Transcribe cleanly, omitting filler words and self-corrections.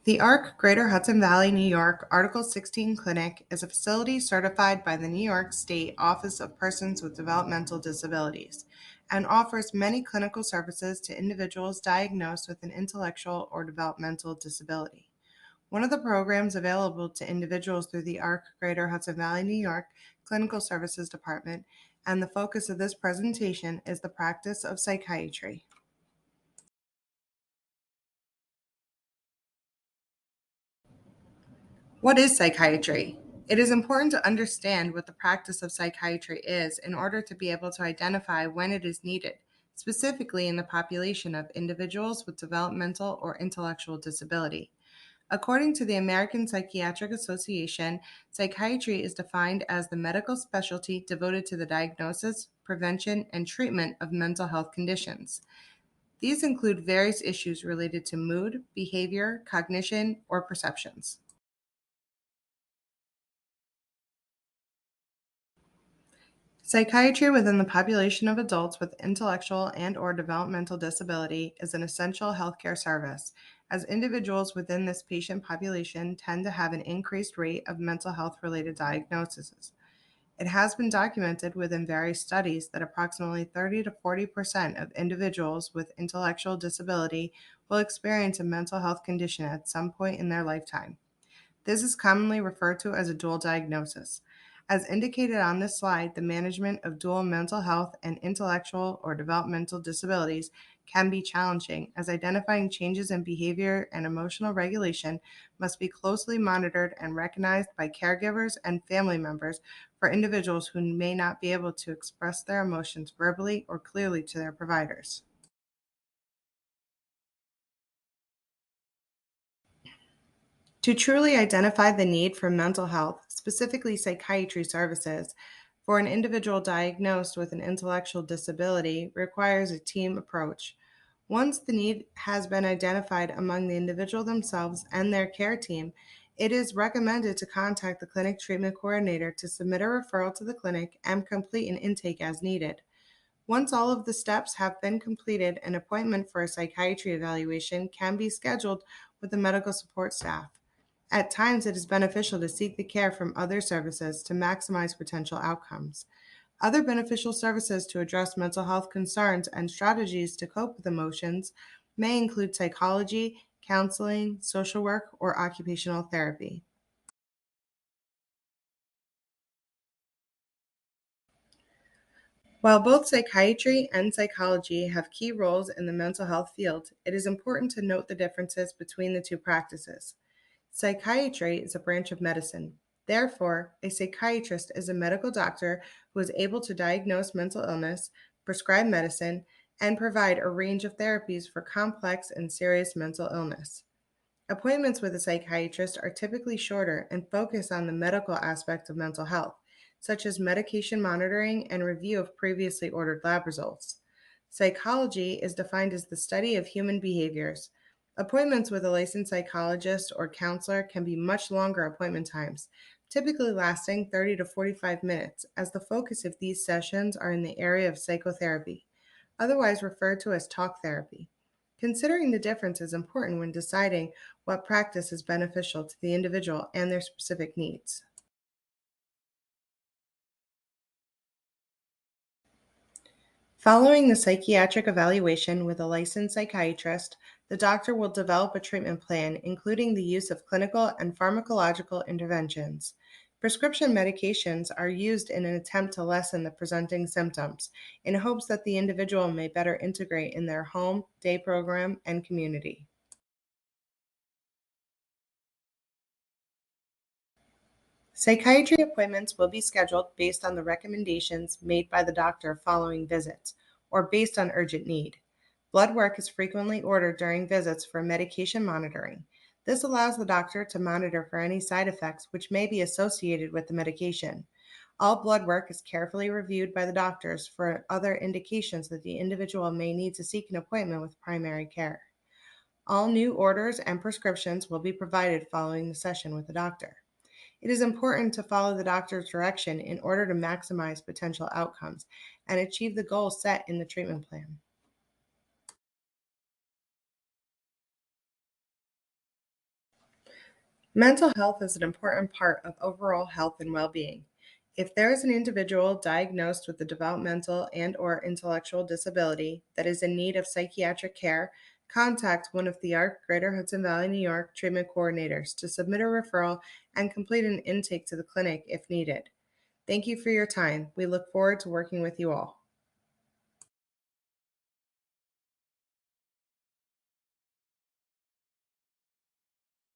The ARC Greater Hudson Valley, New York Article 16 Clinic is a facility certified by the New York State Office of Persons with Developmental Disabilities and offers many clinical services to individuals diagnosed with an intellectual or developmental disability. One of the programs available to individuals through the ARC Greater Hudson Valley, New York Clinical Services Department, and the focus of this presentation is the practice of psychiatry. What is psychiatry? It is important to understand what the practice of psychiatry is in order to be able to identify when it is needed, specifically in the population of individuals with developmental or intellectual disability. According to the American Psychiatric Association, psychiatry is defined as the medical specialty devoted to the diagnosis, prevention, and treatment of mental health conditions. These include various issues related to mood, behavior, cognition, or perceptions. Psychiatry within the population of adults with intellectual and/or developmental disability is an essential healthcare service, as individuals within this patient population tend to have an increased rate of mental health-related diagnoses. It has been documented within various studies that approximately 30 to 40% of individuals with intellectual disability will experience a mental health condition at some point in their lifetime. This is commonly referred to as a dual diagnosis. As indicated on this slide, the management of dual mental health and intellectual or developmental disabilities can be challenging, as identifying changes in behavior and emotional regulation must be closely monitored and recognized by caregivers and family members for individuals who may not be able to express their emotions verbally or clearly to their providers. To truly identify the need for mental health, specifically psychiatry services, for an individual diagnosed with an intellectual disability requires a team approach. Once the need has been identified among the individual themselves and their care team, it is recommended to contact the clinic treatment coordinator to submit a referral to the clinic and complete an intake as needed. Once all of the steps have been completed, an appointment for a psychiatry evaluation can be scheduled with the medical support staff. At times, it is beneficial to seek the care from other services to maximize potential outcomes. Other beneficial services to address mental health concerns and strategies to cope with emotions may include psychology, counseling, social work, or occupational therapy. While both psychiatry and psychology have key roles in the mental health field, it is important to note the differences between the two practices. Psychiatry is a branch of medicine. Therefore, a psychiatrist is a medical doctor who is able to diagnose mental illness, prescribe medicine, and provide a range of therapies for complex and serious mental illness. Appointments with a psychiatrist are typically shorter and focus on the medical aspect of mental health, such as medication monitoring and review of previously ordered lab results. Psychology is defined as the study of human behaviors. Appointments with a licensed psychologist or counselor can be much longer appointment times, typically lasting 30 to 45 minutes, as the focus of these sessions are in the area of psychotherapy, otherwise referred to as talk therapy. Considering the difference is important when deciding what practice is beneficial to the individual and their specific needs. Following the psychiatric evaluation with a licensed psychiatrist, the doctor will develop a treatment plan, including the use of clinical and pharmacological interventions. Prescription medications are used in an attempt to lessen the presenting symptoms, in hopes that the individual may better integrate in their home, day program, and community. Psychiatry appointments will be scheduled based on the recommendations made by the doctor following visits, or based on urgent need. Blood work is frequently ordered during visits for medication monitoring. This allows the doctor to monitor for any side effects which may be associated with the medication. All blood work is carefully reviewed by the doctors for other indications that the individual may need to seek an appointment with primary care. All new orders and prescriptions will be provided following the session with the doctor. It is important to follow the doctor's direction in order to maximize potential outcomes and achieve the goals set in the treatment plan. Mental health is an important part of overall health and well-being. If there is an individual diagnosed with a developmental and/or intellectual disability that is in need of psychiatric care, contact one of the ARC Greater Hudson Valley, New York treatment coordinators to submit a referral and complete an intake to the clinic if needed. Thank you for your time. We look forward to working with you all.